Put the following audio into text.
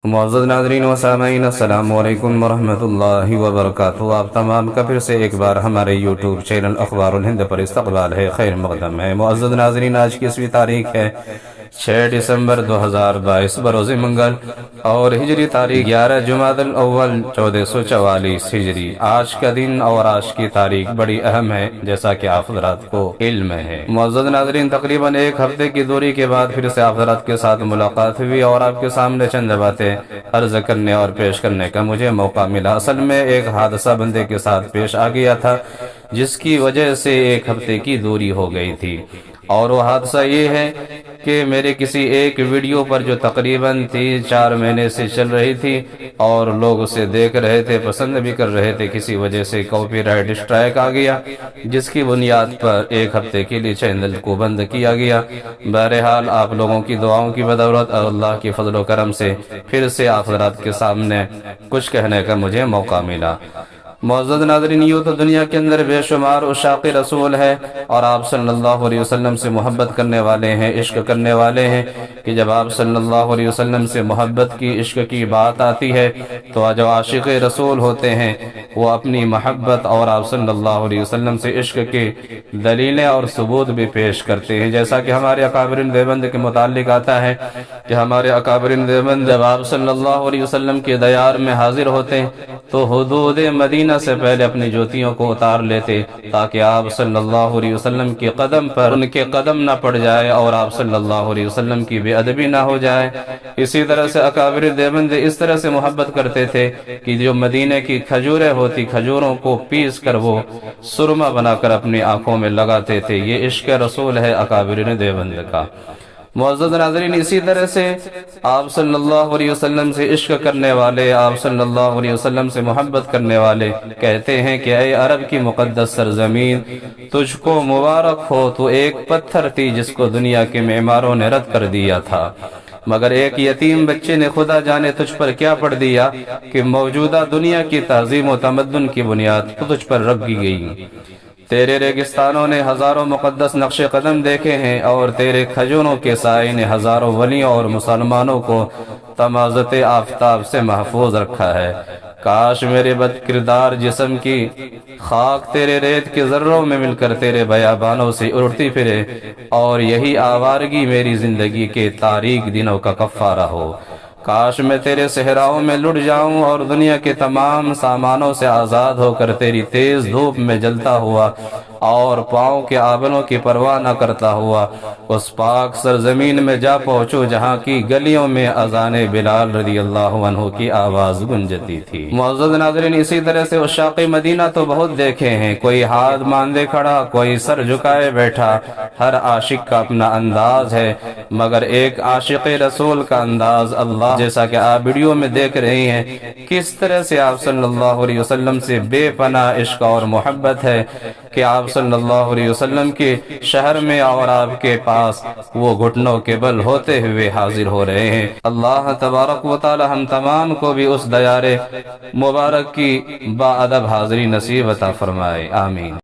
معزز ناظرین و سامعین، السلام علیکم ورحمۃ اللہ وبرکاتہ۔ آپ تمام کا پھر سے ایک بار ہمارے یوٹیوب چینل اخبار الہند پر استقبال ہے، خیر مقدم ہے۔ معزز ناظرین، آج کی 20ویں تاریخ ہے 6 دسمبر 2022 بروز منگل، اور ہجری تاریخ 11 جمادی الاول 1444 ہجری۔ آج کا دن اور آج کی تاریخ بڑی اہم ہے، جیسا کہ آپ حضرات کو علم ہے۔ معزز ناظرین، تقریباً ایک ہفتے کی دوری کے بعد پھر سے آپ حضرات کے ساتھ ملاقات ہوئی، اور آپ کے سامنے چند باتیں عرض کرنے اور پیش کرنے کا مجھے موقع ملا۔ اصل میں ایک حادثہ بندے کے ساتھ پیش آ گیا تھا، جس کی وجہ سے ایک ہفتے کی دوری ہو گئی تھی، اور وہ حادثہ یہ ہے کہ میرے کسی ایک ویڈیو پر جو تقریباً 3-4 مہینے سے چل رہی تھی اور لوگ اسے دیکھ رہے تھے، پسند بھی کر رہے تھے، کسی وجہ سے کاپی رائٹ اسٹرائک آ گیا، جس کی بنیاد پر ایک ہفتے کے لیے چینل کو بند کیا گیا۔ بہرحال آپ لوگوں کی دعاؤں کی بدولت اور اللہ کے فضل و کرم سے پھر سے آپ حضرات کے سامنے کچھ کہنے کا مجھے موقع ملا۔ معزز ناظرین، یوں تو دنیا کے اندر بے شمار عشاق رسول ہے، اور آپ صلی اللہ علیہ وسلم سے محبت کرنے والے ہیں، عشق کرنے والے ہیں، کہ جب آپ صلی اللہ علیہ وسلم سے محبت کی، عشق کی بات آتی ہے تو جو عاشق رسول ہوتے ہیں وہ اپنی محبت اور آپ صلی اللہ علیہ وسلم سے عشق کی دلیلیں اور ثبوت بھی پیش کرتے ہیں۔ جیسا کہ ہمارے اکابرین دیوبند کے متعلق آتا ہے کہ ہمارے اکابرین دیوبند جب آپ صلی اللہ علیہ وسلم کے دیار میں حاضر ہوتے تو حدود مدینہ سے پہلے اپنی جوتیوں کو اتار لیتے، تاکہ آپ صلی اللہ علیہ وسلم کے قدم پر ان کے قدم نہ پڑ جائے اور آپ صلی اللہ علیہ وسلم کی بے ادبی نہ ہو جائے۔ اسی طرح سے اکابر دیوبند اس طرح سے محبت کرتے تھے کہ جو مدینہ کی کھجوریں ہوتی، کھجوروں کو پیس کر وہ سرما بنا کر اپنی آنکھوں میں لگاتے تھے۔ یہ عشق رسول ہے اکابرین دیوبند کا۔ معزز ناظرین، اسی طرح سے آپ صلی اللہ علیہ وسلم سے عشق کرنے والے، آپ صلی اللہ علیہ وسلم سے محبت کرنے والے کہتے ہیں کہ اے عرب کی مقدس سرزمین، تجھ کو مبارک ہو، تو ایک پتھر تھی جس کو دنیا کے معماروں نے رد کر دیا تھا، مگر ایک یتیم بچے نے خدا جانے تجھ پر کیا پڑھ دیا کہ موجودہ دنیا کی تہذیب و تمدن کی بنیاد تجھ پر رکھی گئی۔ تیرے ریگستانوں نے ہزاروں مقدس نقش قدم دیکھے ہیں، اور تیرے کھجوروں کے سائے نے ہزاروں ولیوں اور مسلمانوں کو تمازت آفتاب سے محفوظ رکھا ہے۔ کاش میرے بد کردار جسم کی خاک تیرے ریت کے ذروں میں مل کر تیرے بیابانوں سے اڑتی پھرے، اور یہی آوارگی میری زندگی کے تاریک دنوں کا کفارہ ہو۔ کاش میں تیرے صحراؤں میں لٹ جاؤں اور دنیا کے تمام سامانوں سے آزاد ہو کر تیری تیز دھوپ میں جلتا ہوا اور پاؤں کے آبلوں کی پرواہ نہ کرتا ہوا اس پاک سرزمین میں جا پہنچوں جہاں کی گلیوں میں اذان بلال رضی اللہ عنہ کی آواز گونجتی تھی۔ معزز ناظرین، اسی طرح سے عشاق مدینہ تو بہت دیکھے ہیں، کوئی ہاتھ باندھے کھڑا، کوئی سر جھکائے بیٹھا، ہر عاشق کا اپنا انداز ہے، مگر ایک عاشق رسول کا انداز اللہ، جیسا کہ آپ ویڈیو میں دیکھ رہے ہیں کس طرح سے آپ صلی اللہ علیہ وسلم سے بے پناہ عشق اور محبت ہے کہ آپ صلی اللہ علیہ وسلم کے شہر میں اور آپ کے پاس وہ گھٹنوں کے بل ہوتے ہوئے حاضر ہو رہے ہیں۔ اللہ تبارک و تعالی ہم تمام کو بھی اس دیار مبارک کی با ادب حاضری نصیب عطا فرمائے، آمین۔